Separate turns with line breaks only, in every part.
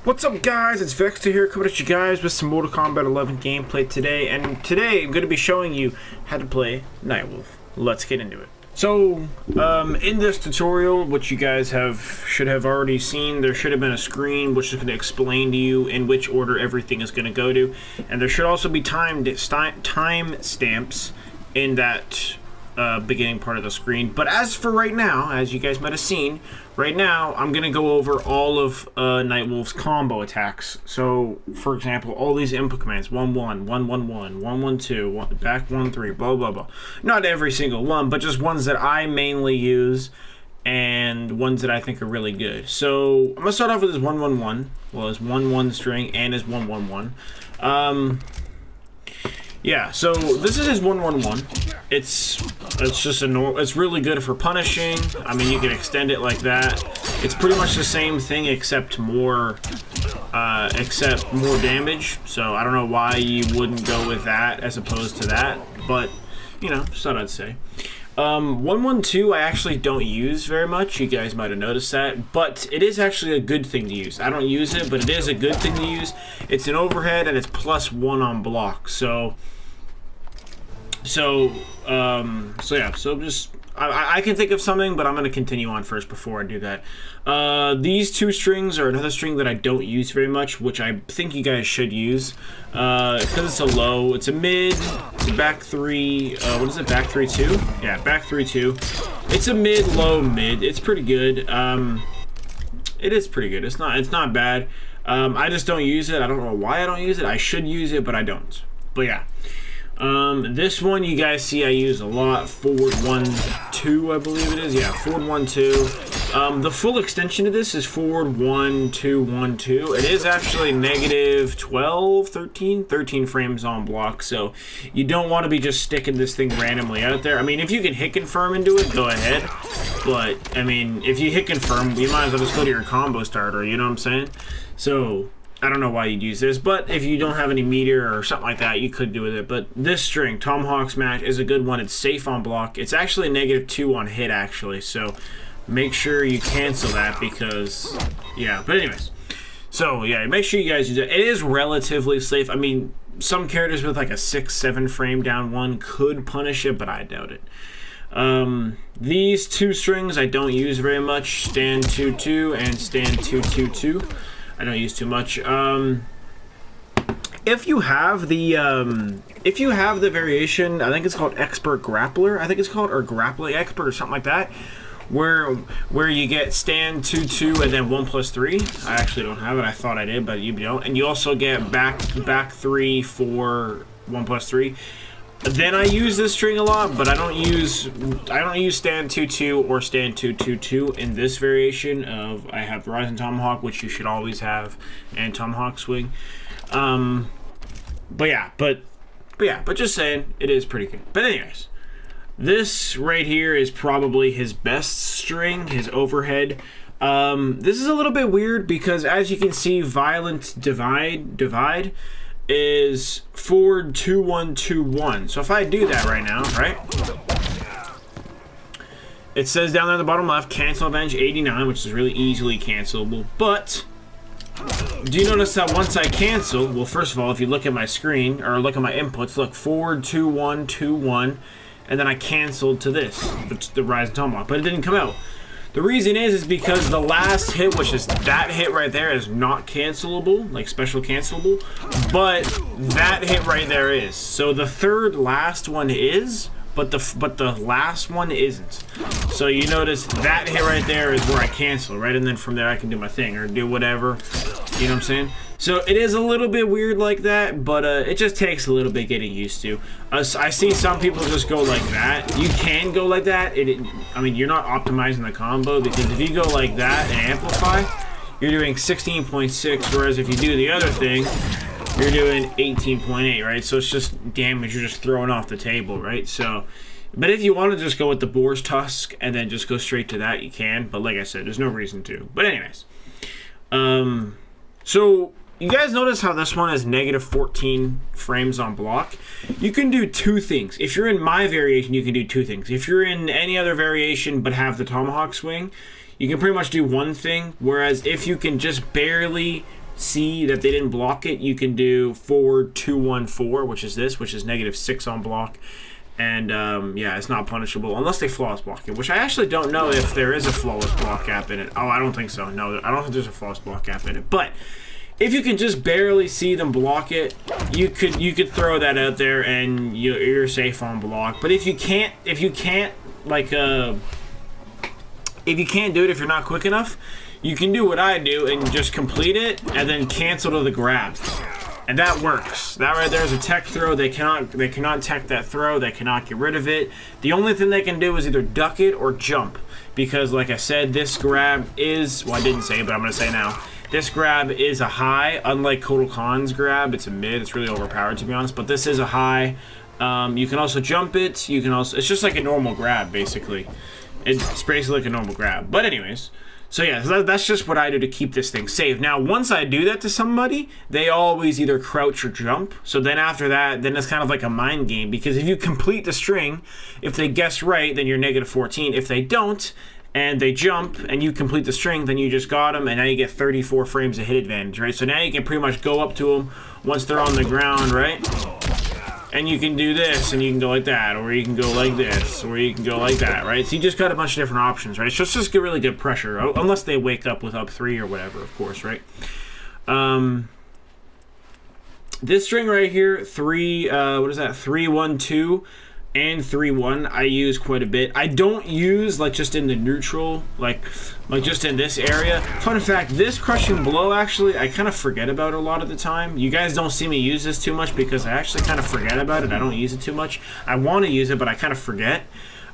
What's up, guys? It's Vexter here, coming at you guys with some Mortal Kombat 11 gameplay today. And today I'm going to be showing you how to play Nightwolf. Let's get into it. So, in this tutorial, which you guys should have already seen, there should have been a screen which is going to explain to you in which order everything is going to go to. And there should also be time stamps in that beginning part of the screen. But as for right now, as you guys might have seen, right now I'm going to go over all of Nightwolf's combo attacks. So, for example, all these input commands, 1-1, 1-1-1, 1-1-2, back 1-3, blah, blah, blah. Not every single one, but just ones that I mainly use and ones that I think are really good. So, I'm going to start off with his 1-1-1. Well, his 1-1 string and his 1-1-1. Yeah, so this is his 1-1-1. It's just it's really good for punishing. I mean, you can extend it like that. It's pretty much the same thing except more damage. So I don't know why you wouldn't go with that as opposed to that, but you know, just thought I'd say. 1-1-2 I actually don't use very much. You guys might have noticed that, but it is actually a good thing to use. I don't use it, but it is a good thing to use. It's an overhead and it's +1 on block. So just I can think of something, but I'm going to continue on first before I do that. These two strings are another string that I don't use very much, which I think you guys should use, because it's a low, it's a mid, it's a back 3, what is it, back 3-2? Yeah, back 3-2. It's a mid, low, mid. It's pretty good. It is pretty good. It's not bad. I just don't use it. I don't know why I don't use it. I should use it, but I don't. But yeah. This one you guys see I use a lot, forward 1-2 I believe it is, yeah, forward 1-2. The full extension of this is forward 1-2-1-2. It is actually negative 13 frames on block, so you don't want to be just sticking this thing randomly out there. I mean, if you can hit confirm into it, go ahead, but I mean, if you hit confirm, you might as well just go to your combo starter, you know what I'm saying? So I don't know why you'd use this, but if you don't have any meter or something like that, you could do with it. But this string, Tomahawk Smash, is a good one. It's safe on block. It's actually -2 on hit, actually. So make sure you cancel that because, yeah. But anyways, so yeah, make sure you guys use it. It is relatively safe. I mean, some characters with like a 6-7 frame down one could punish it, but I doubt it. These two strings I don't use very much. Stand 2-2 and stand 2-2-2. I don't use too much. If you have the variation, I think it's called Expert Grappler. I think it's called, or Grappling Expert or something like that, where you get stand 2-2 and then 1+3. I actually don't have it. I thought I did, but you don't. And you also get back 3 for 1+3. Then I use this string a lot, but I don't use stand 2-2 or stand 2-2-2 in this variation of, I have Rising Tomahawk, which you should always have, and Tomahawk Swing. But just saying, it is pretty good. But anyways, this right here is probably his best string, his overhead. This is a little bit weird because, as you can see, Violent Divide is forward 2-1-2-1. So if I do that right now, right? It says down there in the bottom left, cancel Avenge 89, which is really easily cancelable. But do you notice that once I cancel, well, first of all, if you look at my screen or look at my inputs, look, forward 2-1-2-1, and then I canceled to this, the Rising Tomahawk, but it didn't come out. The reason is because the last hit, which is that hit right there, is not cancelable, like special cancelable, but that hit right there is. So the third last one is, but the last one isn't. So you notice that hit right there is where I cancel, right? And then from there I can do my thing or do whatever. You know what I'm saying? So it is a little bit weird like that, but it just takes a little bit getting used to. I see some people just go like that. You can go like that. I mean, you're not optimizing the combo, because if you go like that and amplify, you're doing 16.6, whereas if you do the other thing, you're doing 18.8, right? So it's just damage you're just throwing off the table, right? So, but if you want to just go with the Boar's Tusk and then just go straight to that, you can. But like I said, there's no reason to. But anyways, so you guys notice how this one has -14 frames on block? You can do two things. If you're in my variation, you can do two things. If you're in any other variation but have the Tomahawk Swing, you can pretty much do one thing. Whereas if you can just barely see that they didn't block it, you can do forward 2-1-4, which is this, which is -6 on block. And yeah, it's not punishable unless they flawless block it, which I actually don't know if there is a flawless block gap in it. Oh, I don't think so. No, I don't think there's a flawless block gap in it. But if you can just barely see them block it, you could throw that out there and you're safe on block. But if you can't do it, if you're not quick enough, you can do what I do and just complete it and then cancel to the grab. And that works. That right there is a tech throw. They cannot tech that throw. They cannot get rid of it. The only thing they can do is either duck it or jump. Because like I said, this grab is, well, I didn't say it, but I'm going to say now. This grab is a high, unlike Kotal Khan's grab. It's a mid. It's really overpowered, to be honest. But this is a high. You can also jump it. You can also, it's just like a normal grab, basically. It's basically like a normal grab. But anyways, so yeah, that's just what I do to keep this thing safe. Now, once I do that to somebody, they always either crouch or jump. So then after that, then it's kind of like a mind game. Because if you complete the string, if they guess right, then you're -14. If they don't, and they jump, and you complete the string, then you just got them, and now you get 34 frames of hit advantage, right? So now you can pretty much go up to them once they're on the ground, right? And you can do this, and you can go like that, or you can go like this, or you can go like that, right? So you just got a bunch of different options, right? So it's just really good pressure, unless they wake up with up 3 or whatever, of course, right? This string right here, 3-1-2 and 3-1, I use quite a bit. I don't use like just in the neutral, like just in this area. Fun fact, this crushing blow, actually, I kind of forget about a lot of the time. You guys don't see me use this too much because I actually kind of forget about it. I don't use it too much. I want to use it, but I kind of forget.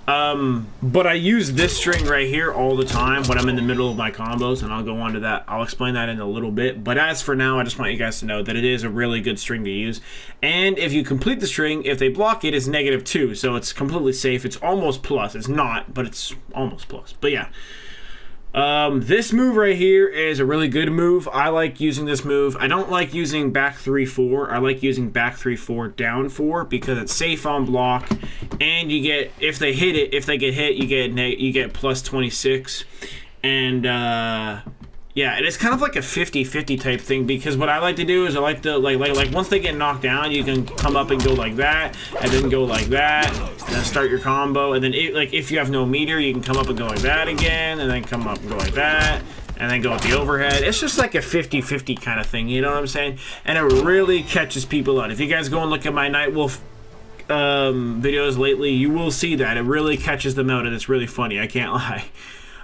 But I use this string right here all the time when I'm in the middle of my combos, and I'll go on to that. I'll explain that in a little bit. But as for now, I just want you guys to know that it is a really good string to use. And if you complete the string, if they block it, it's -2. So it's completely safe. It's almost plus. It's not, but it's almost plus. But yeah. This move right here is a really good move. I like using this move. I don't like using back 3-4. I like using back 3-4 down 4 because it's safe on block, and you get, if they hit it, if they get hit, you get plus 26, and yeah, and it's kind of like a 50-50 type thing, because what I like to do is I like to like once they get knocked down, you can come up and go like that, and then go like that, and then start your combo, and then if you have no meter, you can come up and go like that again, and then come up and go like that, and then go with the overhead. It's just like a 50-50 kind of thing, you know what I'm saying? And it really catches people out. If you guys go and look at my Nightwolf videos lately, you will see that it really catches them out, and it's really funny, I can't lie.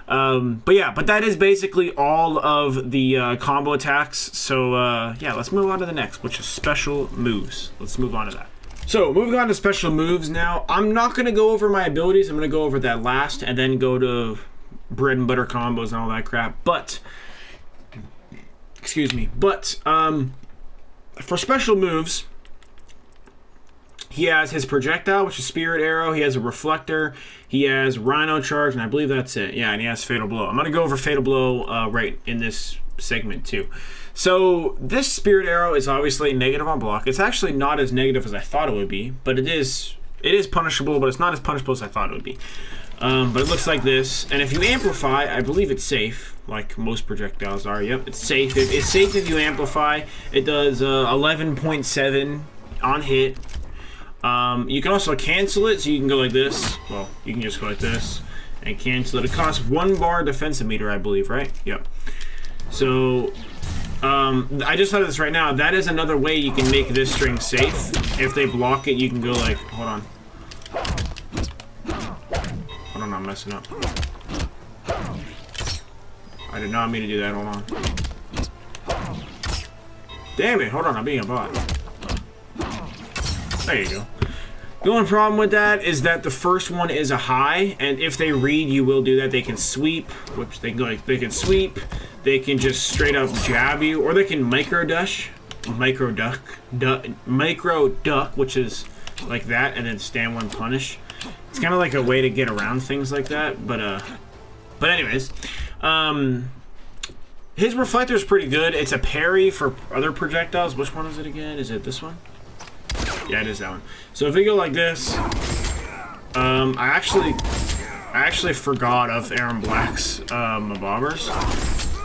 But yeah, but that is basically all of the combo attacks. So yeah, let's move on to the next, which is special moves. Let's move on to that. So moving on to special moves now, I'm not going to go over my abilities. I'm going to go over that last and then go to bread and butter combos and all that crap. But, excuse me, but for special moves, he has his projectile, which is Spirit Arrow. He has a reflector. He has Rhino Charge, and I believe that's it. Yeah, and he has Fatal Blow. I'm going to go over Fatal Blow right in this segment too. So this Spirit Arrow is obviously negative on block. It's actually not as negative as I thought it would be, but it is punishable, but it's not as punishable as I thought it would be. But it looks like this, and if you amplify, I believe it's safe, like most projectiles are. Yep, it's safe. It's safe if you amplify. It does 11.7 on hit. You can also cancel it, so you can go like this. Well, you can just go like this and cancel it. It costs 1 bar defensive meter, I believe, right? Yep. So, I just thought of this right now. That is another way you can make this string safe. If they block it, you can go like, hold on. Hold on, I'm messing up. I did not mean to do that, hold on. Damn it, hold on, I'm being a bot. There you go. The only problem with that is that the first one is a high, and if they read, you will do that. They can sweep, which they can go like, they can sweep, they can just straight up jab you, or they can micro duck, which is like that, and then stand one punish. It's kind of like a way to get around things like that, but anyways, his reflector is pretty good. It's a parry for other projectiles. Which one is it again? Is it this one? Yeah, it is that one. So if we go like this, I actually forgot of Aaron Black's bombers.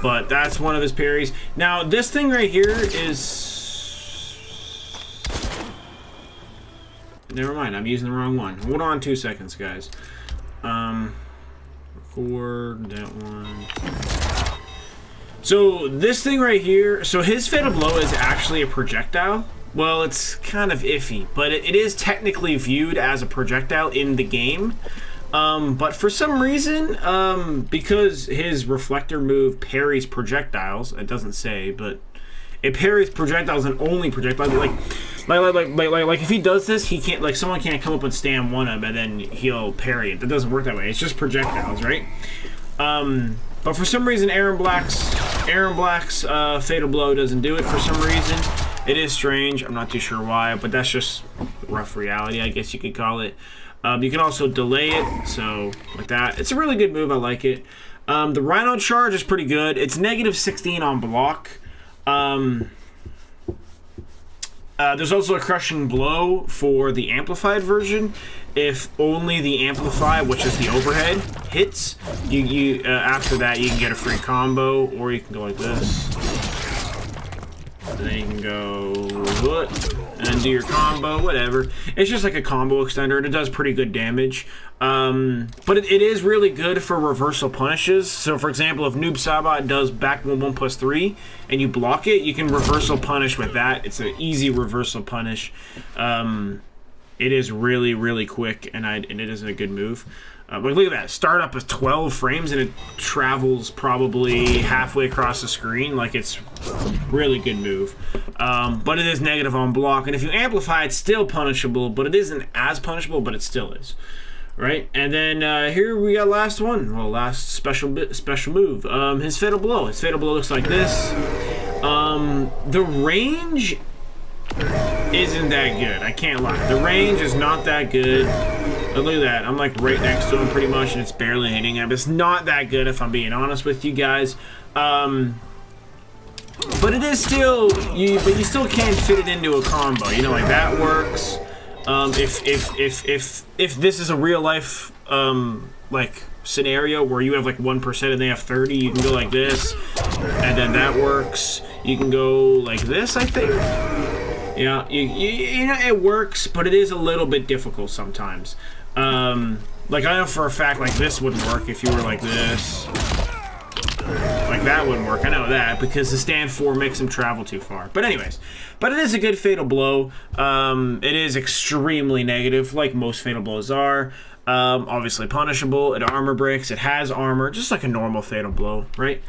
but that's one of his parries. Now, this thing right here is... Never mind, I'm using the wrong one. Hold on 2 seconds, guys. Record that one. So this thing right here, so his fatal blow is actually a projectile. Well, it's kind of iffy, but it is technically viewed as a projectile in the game. But for some reason, because his reflector move parries projectiles, it doesn't say, but it parries projectiles and only projectiles. Like if he does this, he can't, like, someone can't come up and stand one of him and then he'll parry it. That doesn't work that way. It's just projectiles, right? But for some reason, Aaron Black's fatal blow doesn't do it for some reason. It is strange. I'm not too sure why, but that's just rough reality, I guess you could call it. You can also delay it, so like that. It's a really good move. I like it. The Rhino charge is pretty good. It's -16 on block. There's also a crushing blow for the amplified version. If only the amplify, which is the overhead, hits, you after that you can get a free combo, or you can go like this. And then you can go and do your combo, whatever. It's just like a combo extender, and it does pretty good damage. But it is really good for reversal punishes. So, for example, if Noob Saibot does back 1/1+3 and you block it, you can reversal punish with that. It's an easy reversal punish. It is really, really quick, and it is a good move. But look at that. Startup is 12 frames, and it travels probably halfway across the screen. Like, it's really good move. But it is negative on block, and if you amplify, it's still punishable, but it isn't as punishable, but it still is. Right? And then here we got last one. Well, last special move. His fatal blow. His fatal blow looks like this. The range isn't that good. I can't lie. The range is not that good. But look at that. I'm like right next to him pretty much, and it's barely hitting him. It's not that good, if I'm being honest with you guys. But it is still, but you still can't fit it into a combo. You know, like that works. If this is a real life like scenario where you have like 1% and they have 30, you can go like this, and then that works. You can go like this, I think. Yeah, you know, it works, but it is a little bit difficult sometimes. Like, I know for a fact, like, this wouldn't work if you were like this. Like, that wouldn't work. I know that, because the stand 4 makes him travel too far. But anyways, but it is a good fatal blow. It is extremely negative, like most fatal blows are. Obviously punishable. It armor breaks. It has armor, just like a normal fatal blow, right?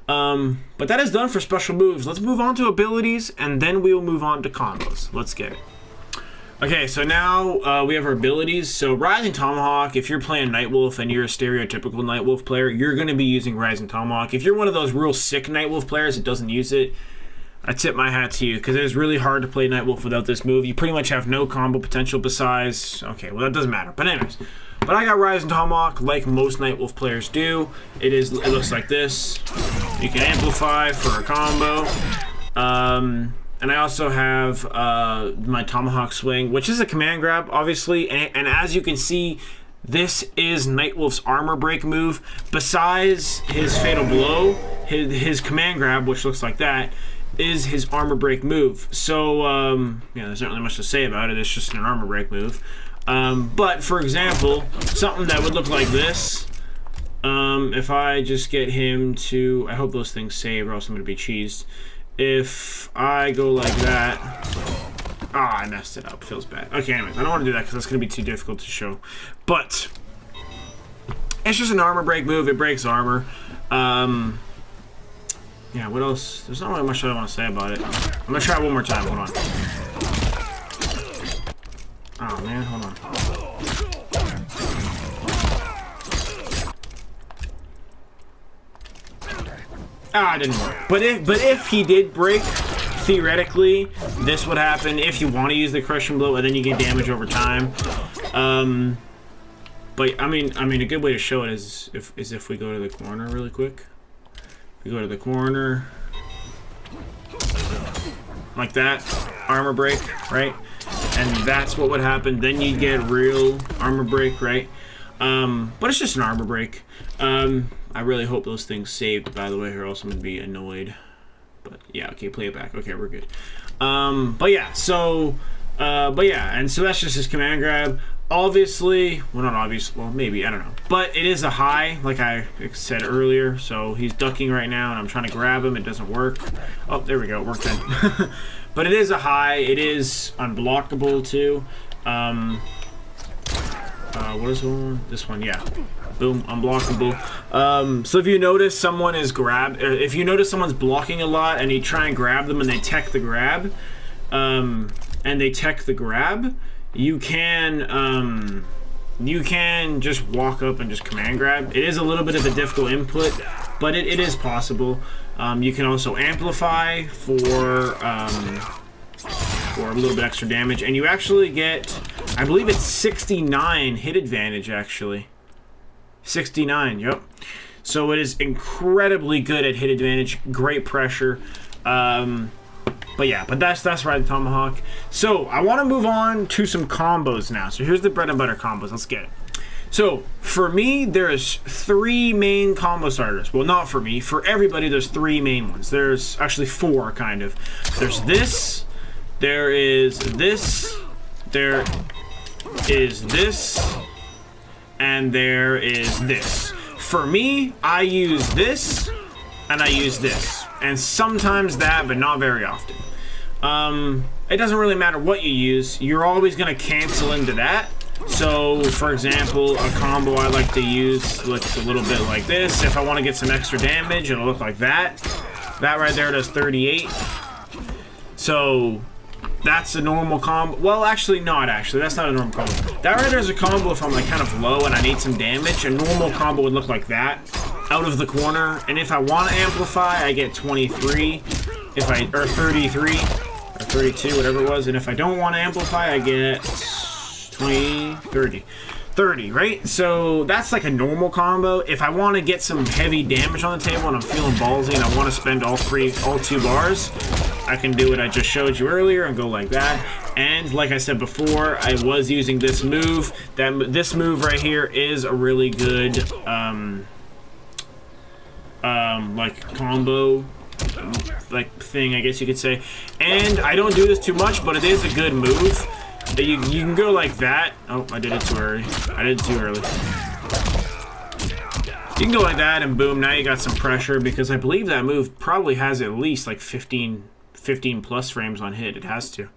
But that is done for special moves. Let's move on to abilities, and then we will move on to combos. Let's get it. Okay, so now we have our abilities. So Rising Tomahawk, if you're playing Nightwolf and you're a stereotypical Nightwolf player, you're going to be using Rising Tomahawk. If you're one of those real sick Nightwolf players that doesn't use it, I tip my hat to you, because it is really hard to play Nightwolf without this move. You pretty much have no combo potential besides... Okay, well, that doesn't matter. But anyways, but I got Rising Tomahawk like most Nightwolf players do. It looks like this. You can amplify for a combo. And I also have my Tomahawk Swing, which is a command grab, obviously. And as you can see, this is Nightwolf's armor break move. Besides his fatal blow, his command grab, which looks like that, is his armor break move. So, yeah, there's not really much to say about it. It's just an armor break move. But, for example, something that would look like this, if I just get him to... I hope those things save, or else I'm going to be cheesed. If I go like that... Ah, I messed it up. Feels bad. Okay, anyways, I don't want to do that because that's going to be too difficult to show. But it's just an armor break move. It breaks armor. Yeah, what else? There's not really much I want to say about it. I'm going to try it one more time. Hold on. Oh, man. Hold on. Ah, it didn't work. But if he did break, theoretically, this would happen if you want to use the crushing blow, and then you get damage over time. But I mean, a good way to show it is if we go to the corner really quick. We go to the corner, like that, armor break, right? And that's what would happen. Then you get real armor break, right? But it's just an armor break. I really hope those things saved, by the way, or else I'm gonna be annoyed. But yeah, okay, play it back. Okay, we're good. But yeah, and so that's just his command grab. Obviously, well, not obvious, well, maybe, I don't know. But it is a high, like I said earlier, so he's ducking right now, and I'm trying to grab him, it doesn't work. Oh, there we go, it worked then. But it is a high, it is unblockable, too. What is the one? This one, yeah. Boom, unblockable. So if you notice someone is if you notice someone's blocking a lot, and you try and grab them, and they tech the grab, you can just walk up and just command grab. It is a little bit of a difficult input, but it is possible. You can also amplify for a little bit extra damage, and you actually get, I believe it's 69 hit advantage, actually. 69, yep. So it is incredibly good at hit advantage, great pressure. But yeah, that's Ride the Tomahawk. So I want to move on to some combos now. So here's the bread and butter combos. Let's get it. So for me, there's 3 main combo starters. Well, not for me. For everybody, there's 3 main ones. There's actually 4, kind of. There's this. There is this. There is this. And there is this. For me, I use this. And I use this. And sometimes that, but not very often. It doesn't really matter what you use. You're always going to cancel into that. So, for example, a combo I like to use looks a little bit like this. If I want to get some extra damage, it'll look like that. That right there does 38. So, that's a normal combo. Well, actually, not actually. That's not a normal combo. That right there is a combo if I'm like kind of low and I need some damage. A normal combo would look like that. Out of the corner, and if I want to amplify, I get 23, or 33, or 32, whatever it was, and if I don't want to amplify, I get 30, right? So that's like a normal combo. If I want to get some heavy damage on the table and I'm feeling ballsy and I want to spend all 2 bars, I can do what I just showed you earlier and go like that. And like I said before, I was using this move. This move right here is a really good, like combo like thing, I guess you could say. And I don't do this too much, but it is a good move. You can go like that. Oh, I did it too early. You can go like that and boom, now you got some pressure, because I believe that move probably has at least like 15 plus frames on hit. It has to.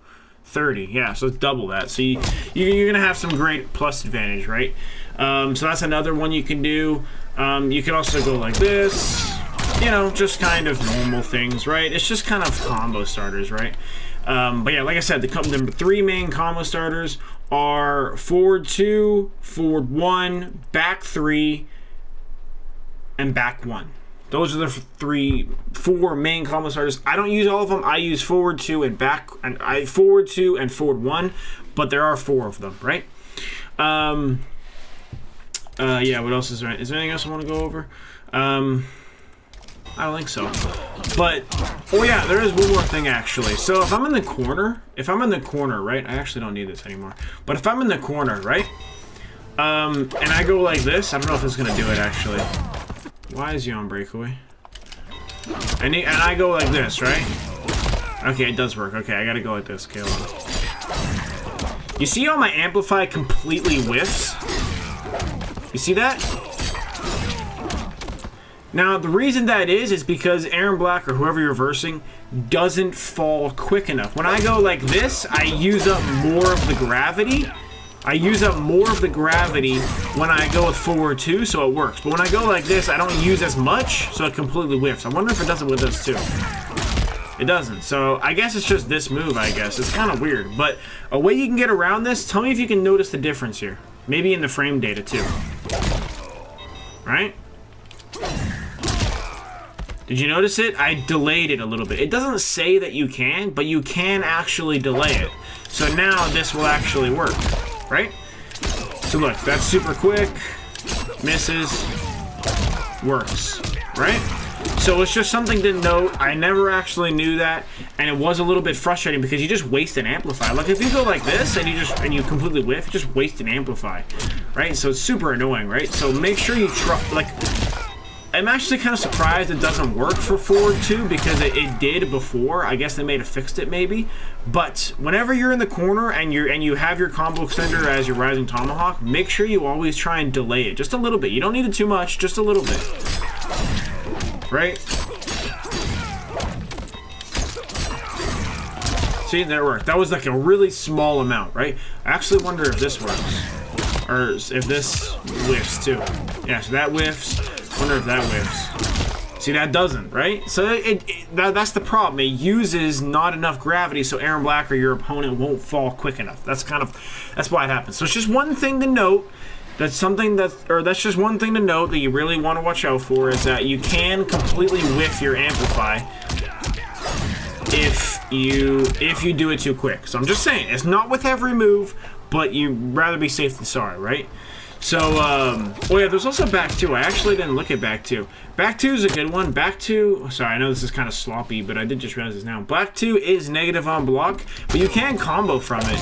30, yeah, so it's double that. So you're gonna have some great plus advantage, right? So that's another one you can do. You can also go like this, you know, just kind of normal things, right? It's just kind of combo starters, right? But yeah, like I said, the 3 main combo starters are forward 2, forward 1, back 3, and back 1. Those are the 4 main combo starters. I don't use all of them. I use forward 2 and back, and forward 2 and forward 1, but there are 4 of them, right? Yeah, what else is there? Is there anything else I want to go over? I don't think so. But, oh yeah, there is one more thing actually. So if I'm in the corner, right? I actually don't need this anymore. But if I'm in the corner, right? And I go like this, I don't know if it's gonna do it actually. Why is he on breakaway? And I go like this, right? Okay, it does work. Okay, I gotta go like this. Okay, hold on. You see how my amplify completely whiffs? You see that? Now, the reason that is because Aaron Black, or whoever you're versing, doesn't fall quick enough. When I go like this, I use up more of the gravity. I use up more of the gravity when I go with forward 2, so it works. But when I go like this, I don't use as much, so it completely whiffs. I wonder if it does it with this too. It doesn't. So I guess it's just this move, I guess. It's kind of weird. But a way you can get around this, tell me if you can notice the difference here. Maybe in the frame data too. Right? Did you notice it? I delayed it a little bit. It doesn't say that you can, but you can actually delay it. So now this will actually work, right? So look, that's super quick, misses, works, right? So it's just something to note. I never actually knew that, and it was a little bit frustrating because you just waste an amplify. Like if you go like this and you completely whiff, you just waste an amplify, right? So it's super annoying, right? So make sure you try. Like, I'm actually kind of surprised it doesn't work for forward 2 because it did before. I guess they may have fixed it maybe. But whenever you're in the corner and you have your combo extender as your rising tomahawk, make sure you always try and delay it just a little bit. You don't need it too much, just a little bit. Right? See, there it worked. That was like a really small amount, right? I actually wonder if this works. Or if this whiffs too. Yeah, so that whiffs. Wonder if that whiffs. See, that doesn't, right? So that's the problem. It uses not enough gravity, so Aaron Black or your opponent won't fall quick enough. That's why it happens. So it's just one thing to note. That's just one thing to note that you really want to watch out for, is that you can completely whiff your amplify if you do it too quick. So I'm just saying, it's not with every move, but you'd rather be safe than sorry, right? So, oh yeah, there's also back 2. I actually didn't look at back 2. Back 2 is a good one. Back 2, sorry, I know this is kind of sloppy, but I did just realize this now. Back 2 is negative on block, but you can combo from it.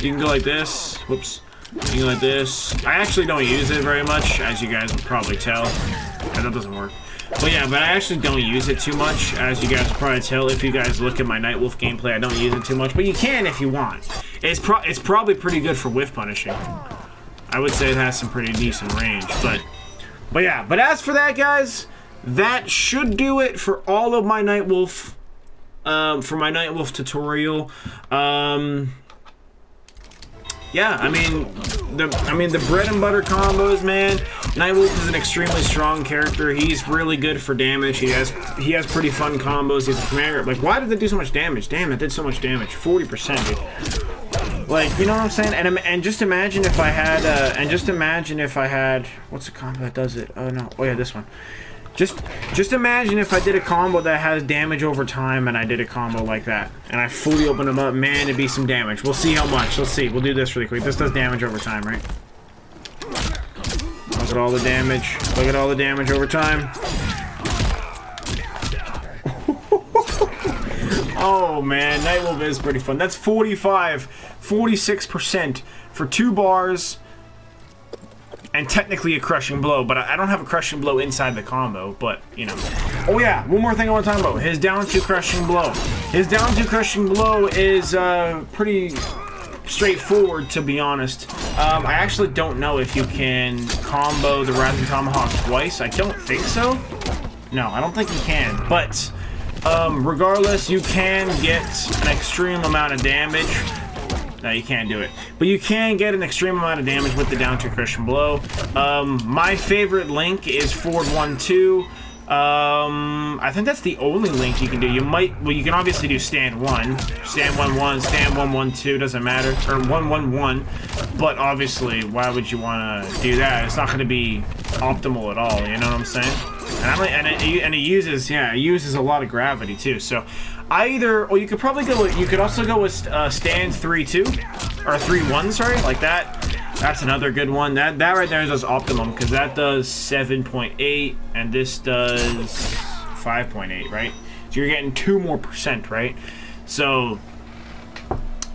You can go like this. Whoops. You can go like this. I actually don't use it very much, as you guys will probably tell. Yeah, that doesn't work. But yeah, but I actually don't use it too much, as you guys will probably tell. If you guys look at my Nightwolf gameplay, I don't use it too much, but you can if you want. It's probably pretty good for whiff punishing. I would say it has some pretty decent range, but yeah. But as for that, guys, that should do it for all of my Nightwolf, tutorial. Yeah, I mean the bread and butter combos, man. Nightwolf is an extremely strong character. He's really good for damage. He has pretty fun combos. He's a commander. Like, why did they do so much damage? Damn, it did so much damage. 40%, dude. Like, you know what I'm saying? And just imagine if I had, what's the combo that does it? Oh no, oh yeah, this one. Just imagine if I did a combo that has damage over time, and I did a combo like that, and I fully opened them up. Man, it'd be some damage. We'll see how much. Let's see. We'll do this really quick. This does damage over time, right? Look at all the damage. Look at all the damage over time. Oh man, Nightwolf is pretty fun. That's 46% for 2 bars. And technically a crushing blow, but I don't have a crushing blow inside the combo, but, you know. Oh yeah, one more thing I want to talk about. His down 2 crushing blow. His down 2 crushing blow is pretty straightforward, to be honest. I actually don't know if you can combo the Rising Tomahawk twice. I don't think so. No, I don't think you can, but regardless, you can get an extreme amount of damage. No, you can't do it. But you can get an extreme amount of damage with the down 2 crushing blow. My favorite link is forward 1-2. I think that's the only link you can do. You can obviously do stand 1, stand 1-1, stand 1-1-2, doesn't matter, or 1-1-1. But obviously, why would you want to do that? It's not going to be optimal at all. You know what I'm saying? And it uses a lot of gravity too. So or you could probably go with, you could also go with stand 3-2 or 3-1, sorry, like that. That's another good one. That right there is optimum, because that does 7.8 and this does 5.8, right? So you're getting 2% more, right? So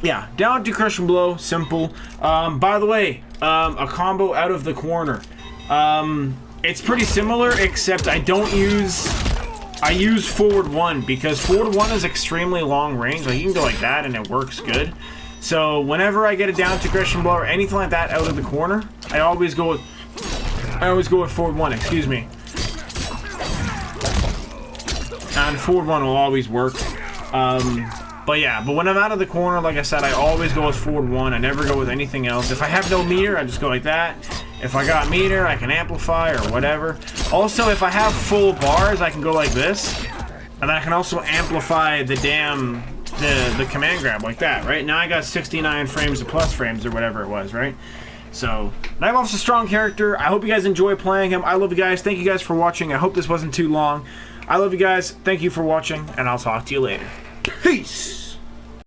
yeah, down to crush and blow, simple. By the way, a combo out of the corner. It's pretty similar, except I use forward 1, because forward 1 is extremely long range. Like, you can go like that and it works good. So whenever I get a down to crush and blow or anything like that out of the corner, I always go with forward 1, excuse me. And forward 1 will always work. But yeah, but when I'm out of the corner, like I said, I always go with forward 1. I never go with anything else. If I have no meter, I just go like that. If I got meter, I can amplify or whatever. Also, if I have full bars, I can go like this. And I can also amplify the command grab like that, right? Now I got 69 frames to plus frames or whatever it was, right? So, Nightwolf's a strong character. I hope you guys enjoy playing him. I love you guys. Thank you guys for watching. I hope this wasn't too long. I love you guys. Thank you for watching, and I'll talk to you later. Peace!